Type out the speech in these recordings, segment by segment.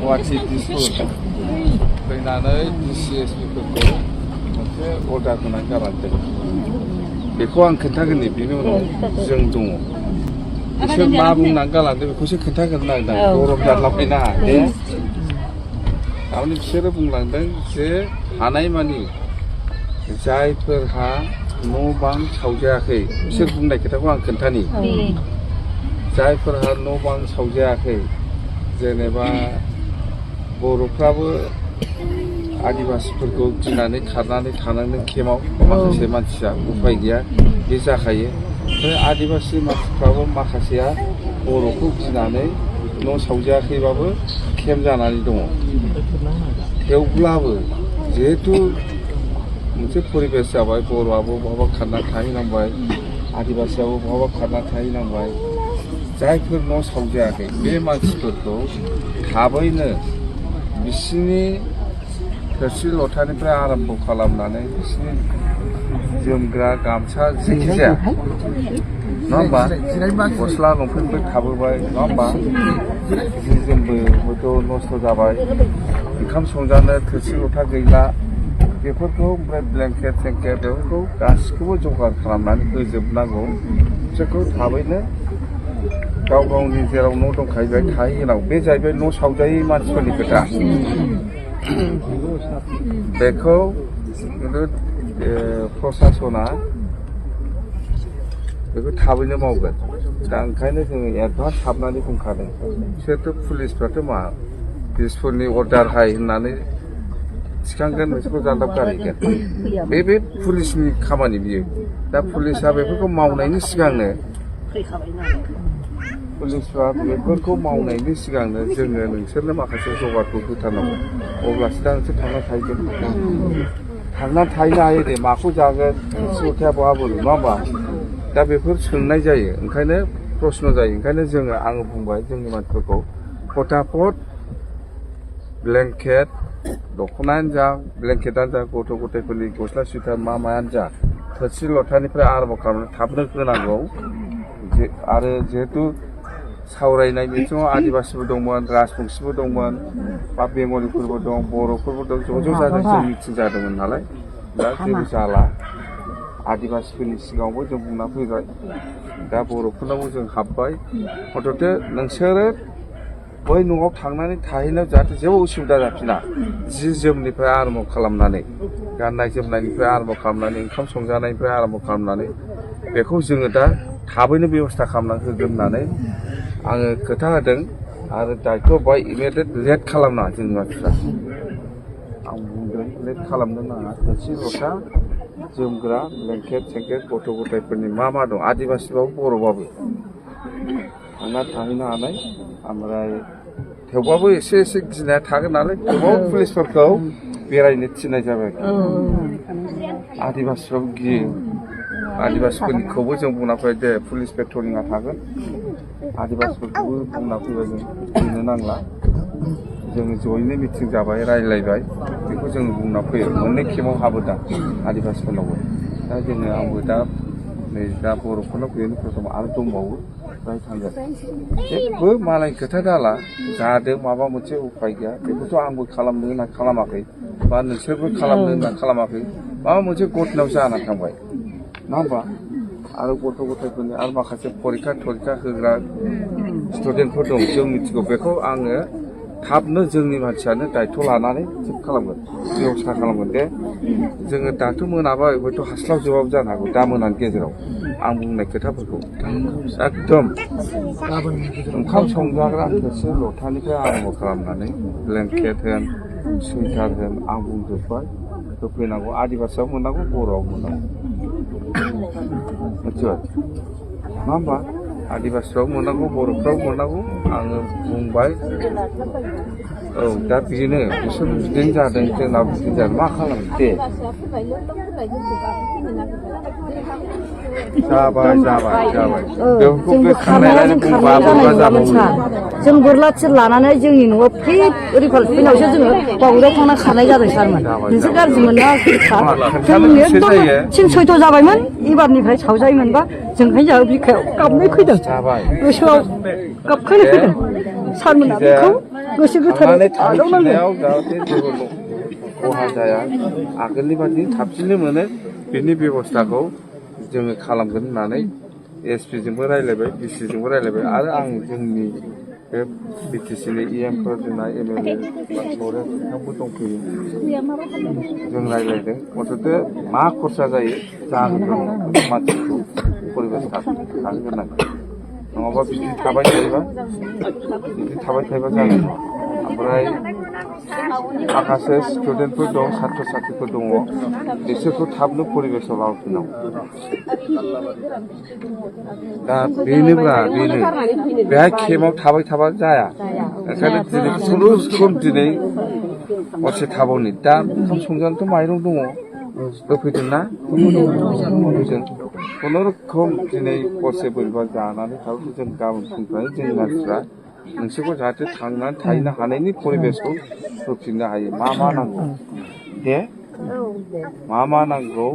गुवाहाटि दिसपुर फैनानै DCSPफोरखौ मोनसे अर्डार होनानै गालांदों बेखौ आं खोन्थागोन बिनि उनाव जों दङ बिसोर मा बुंनानै गालांदों बेखौसो खोन्थागोन नागिरदों गरम जालाबायना दे थारमाने बिसोरो बुंलांदों जे हानायमानि जायफोरहा न' बां सावजायाखै बिसोर बुंनाय खोथाखौ आं खोन्थानि जायफोरहा न' बां सावजायाखै जेनेबा बर'फ्राबो आदिबासिफोरखौ गिनानै खारनानै थानांदों केम्पआव माखासे मानसिया उफाय गैया बे जाखायो ओमफ्राय आदिबासि मानसिफ्राबो माखासेया बर'खौ गिनानै न' सावजायाखैबाबो केम्प जानानै दङ थेवब्लाबो जिहेथु मोनसे परिबेस जाबाय बर'आबो बहाबा खारना थाहैनांबाय आदिबासियाबो बहाबा खारना थाहैनांबाय जायफोर न' सावजायाखै बे मानसिफोरखौ थाबैनो बिसिनि थोरसि लथानिफ्राय आरम्भ खालामनानै बिसिनि जोमग्रा गामसा जेखिजाया नङा होमबा गस्ला लंपेन्टबो थाबोबाय नङा होमबा जि जोमबो हयथ' नस्थ' जाबाय ओंखाम संजानो थोरसि लथा गैला बेफोरखौ ओमफ्राय ब्लेंकेट सेंकेट बेफोरखौ गासिखौबो जगार खालामनानै होजोबनांगौ बिसोरखौ थाबैनो गाव गावनि जेराव न' दंखायो बेहाय थाहैनांगौ बे जाहैबाय न' सावजायै मानसिफोरनि खोथा बेखौ खिन्थु प्रसासना बेखौ थाबैनो मावगोन दा ओंखायनो जोङो एडभान्स हाबनानै बुंखादों बिसोरथ' पुलिसफ्राथ' मा दिसपुरनि अर्डार हाय होननानै थिखांगोन बिसोरखौ जानदाब गारहैगोन बे पुलिसनि खामानि बियो दा पुलिसा बेफोरखौ मावनायनि सिगांनो पुलिसफ्रा बेफोरखौ मावनायनि सिगांनो जोङो नोंसोरनो माखासे जगारखौ होथारनांगौ अब्लासो दा नोंसोर थांना थाहैगोन थांना थाहैनो हायो दे माखौ जागोन लथाया बहा बोरो नङा होमबा दा बेफोर सोंनाय जायो ओंखायनो प्रश्न जायो ओंखायनो जोङो आङो बुंबाय जोंनि मानसिफोरखौ फटाफट ब्लेंकेट दख'नायानो जा ब्लेंकेटानो जा गथ' गथायफोरनि गस्ला सुइटार मायानो जा थोरसि लथानिफ्राय आरम्भ खालामनानै थाबनो होनांगौ आरो जिहेतु सावरायनाय बिथिङाव आदिबासिबो दंमोन राजबंसिबो दंमोन बा बेंगलिफोरबो दं बर'फोरबो दं ज' ज' जादों जों मिटिं जादोंमोन नालाय दा जेबो जाला आदिबासिफोरनि सिगाङावबो जों बुंना फैबाय दा बर'फोरनावबो जों हाबबाय हथ'थे नोंसोरो बै न'आव थांनानै थाहैनायाव जाहाथे जेबो उसुबिदा जाफिना जि जोमनिफ्राय आरम्भ खालामनानै गाननाय जोमनायनिफ्राय आरम्भ खालामनानै ओंखाम संजानायनिफ्राय आरम्भ खालामनानै बेखौ जोङो दा थाबैनो बेब'स्था खालामनानै होगोन होननानै आङो खोथा होदों आरो दायथ' बाय इमिडियेट लेट खालामनाङा जोंनि मानसिफ्रा आं बुंदों लेट खालामनो नाङा थोरसि लथा जोमग्रा ब्लेंकेट सेंकेट गथ' गथायफोरनि मा दं आदिबासिबाबो बर'बाबो थांना थाहैनो हानाय ओमफ्राय थेवबाबो एसे गिनाया थागोन नालाय थेवबाबो पुलिसफोरखौ बेरायनो थिननाय जाबाय आदिबासिबाबो गियो आदिबासिफोरनिखौबो जों बुंना फैबाय दे पुलिस पेट्रलिंआ थागोन आदिबासिफोरखौबो बुंना फैबाय जों गिनो नांला जोङो जयैनो मिटिं जाबाय रायज्लायबाय बेखौ जों बुंना फैयो मोननै केम्पआव हाबोदा आदिबासिफोरनावबो दा जोङो आंबो दा नै दा बर'फोरनाव फैयो प्रथम आरो दंबावो बेहाय थांगोन जेबो मालाय खोथा दाला जादों माबा मोनसे उफाय गैया बेखौथ' आंबो खालामनो होनना खालामाखै बा नोंसोरबो खालामनो होनना खालामाखै माबा मोनसे घटनायाव जाना थांबाय नङा होमबा आरो गथ' गथायफोरनि आरो माखासे फरिखा होग्रा स्टुडेन्टफोर दं जों मिथिगौ बेखौ आङो थाबनो जोंनि मानसियानो दायथ' लानानै थिग खालामगोन बेबस्था खालामगोन दे जोङो दाथ' मोनाबाय हयथ' हास्लाबजोबाबो जानो हागौ दा मोनानि गेजेराव आं बुंनाय खोथाफोरखौ एकदम ओंखाम संजाग्रा थोरसि लथानिफ्राय आरम्भ खालामनानै ब्लेंकेट होन सुइटार होन आं बुंजोब्बाय होफैनांगौ आदिबासियाव मोननांगौ बर'आव मोननांगौ मिथिबाय नङा होमबा आदिबासिफ्राबो मोननांगौ बर'फ्राबो मोननांगौ आङो बुंबाय औ दा बेनो बिसोर बिदिनो जादों जोंनाबो बिदिनो जादों मा खालामो दे जाबाय बेफोरखौ बे खारनायलाय बुंबा बोरैबा जाबावो जों बोरला थिर लानानै जोंनि न'आव फिट रिफाल फैनावसो जोङो बावुराव थांना खारनाय जादों सारमोन नोंसोर गाज्रि मोना जों एकदम थिन सयथ' जाबायमोन एबारनिफ्राय सावजायोमोनबा जोंहाय जोंहा बिखायाव गाबनाय फैदों गोसोआव गाबखांनाय फैदों सारमोना बेखौ गोसो थांनानै गोथारै आजावनांगौ थांफिननायाव जाहाथे जेबो खहा जाया आगोलनि बादि थाबसिननो मोनो बेनि बेब'स्थाखौ जोङो खालामगोन होननानै एसपि जोंबो रायज्लायबाय डिसि जोंबो रायज्लायबाय आरो आं जोंनि बे बिटिसिनि इएमफोर जोंना एमएलए बिथांबो दंफैयो जों रायज्लायदों अथ'थे मा खरसा जायो जाहोगोन मानसिखौ परिबेस थाहोग्रोनांगोन नङाबा बिदि थाबाय थायोबा जागोन ओमफ्राय माखासे स्टुडेन्टफोर दं सात्र साथ्रिफोर दङ बिसोरखौ थाबनो परिबेसाव लाबोफिननांगौ दा बेनो बेहाय केम्पआव थाबाय थाबा जाया ओंखायनो दिनै खुनुरुखुम दिनै हरसे थाबावनि दा ओंखाम संजानोथ' माइरं दङ होफैदोंना होफैदों खुनुरुखुम दिनै हरसे बोरैबा जानानै थाबो जों गाबोन फुंनिफ्राय जोंनि मानसिफ्रा नोंसोरखौ जाहाथे थांनानै थाहैनो हानायनि परिबेसखौ होफिननो हायो मा नांगौ दे मा नांगौ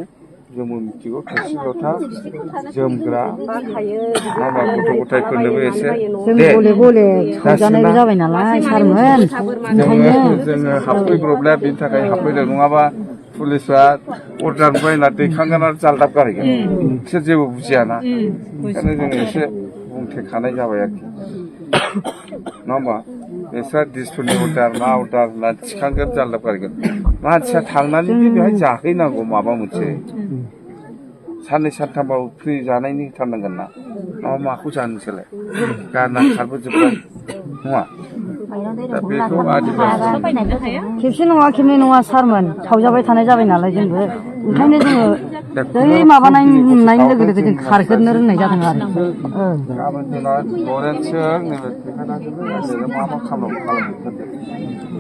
जोंबो मिथिगौ थोरसि लथा जोमग्रा माबा गथ' गथायफोरनोबो एसे दे गले गले खावजानायबो जाबाय नालाय सारमोन जोङो हाबफैब्रबलाया बेनि थाखाय हाबफैदों नङाबा पुलिसफ्रा अर्डार बायना दैखांगोन आरो जालदाब गारहैगोन बिसोर जेबो बुजियाना ओंखायनो जोङो एसे बुंथेखानाय जाबाय आरोखि नङा होमबा बिस्रा डिसफोरनि अर्डार मा अर्डार होनना थिखांगोन जालदाब गारहैगोन मानसिया थांनानै बेहाय जाहैनांगौ माबा मोनसे साननै सानथामबाबो फ्रि जानायनि होथारनांगोन ना नङाबा माखौ जानो नोंसोरलाय गारना खारबोजोब्बाय नङा दा बेखौ आदिबासि खेबसे नङा खेबनै नङा सारमोन सावजाबाय थानाय जाबाय नालाय जोंबो ओंखायनो जोङो बै माबानाय नुनाय लोगो लोगो जों खारग्रोनो रोंनाय जादों आरो गाबोन जोंना लरेन्सजों नैबे मा खालामनो